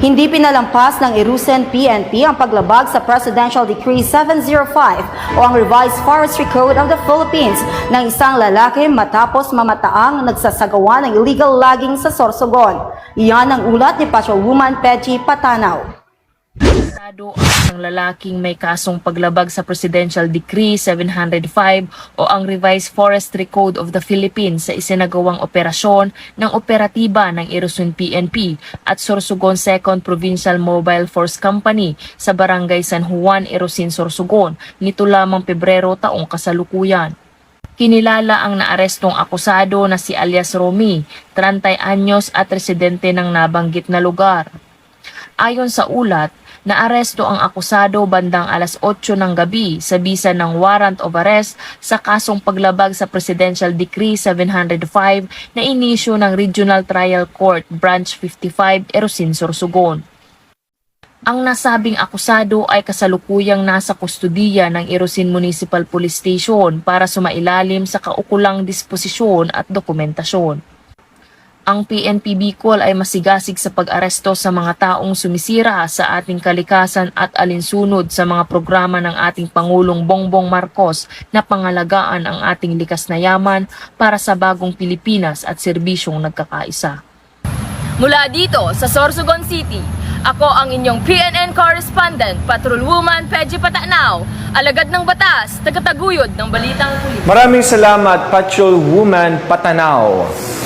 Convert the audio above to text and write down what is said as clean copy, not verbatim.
Hindi pinalampas ng Irusen PNP ang paglabag sa Presidential Decree 705 o ang Revised Forestry Code of the Philippines ng isang lalaki matapos mamataang nagsasagawa ng illegal logging sa Sorsogon. Iyan ang ulat ni Patrolwoman Peggy Patanaw. Ang lalaking may kasong paglabag sa Presidential Decree 705 o ang Revised Forestry Code of the Philippines sa isinagawang operasyon ng operatiba ng Irusen PNP at Sorsogon 2nd Provincial Mobile Force Company sa Barangay San Juan, Irusen, Sorsogon nito lamang Pebrero taong kasalukuyan. Kinilala ang naarestong akusado na si alias Romy, 30 anyos at residente ng nabanggit na lugar. Ayon sa ulat, naaresto ang akusado bandang alas 8 ng gabi sa bisa ng warrant of arrest sa kasong paglabag sa Presidential Decree 705 na inisyu ng Regional Trial Court Branch 55, Irusen, Sorsogon. Ang nasabing akusado ay kasalukuyang nasa kustudiya ng Irusen Municipal Police Station para sumailalim sa kaukulang disposisyon at dokumentasyon. Ang PNP Bicol ay masigasig sa pag-aresto sa mga taong sumisira sa ating kalikasan at alinsunod sa mga programa ng ating Pangulong Bongbong Marcos na pangalagaan ang ating likas na yaman para sa bagong Pilipinas at serbisyong nagkakaisa. Mula dito sa Sorsogon City, ako ang inyong PNN correspondent, Patrolwoman Peggy Patanaw, alagad ng batas, tagataguyod ng balitang pulis. Maraming salamat, Patrolwoman Patanaw.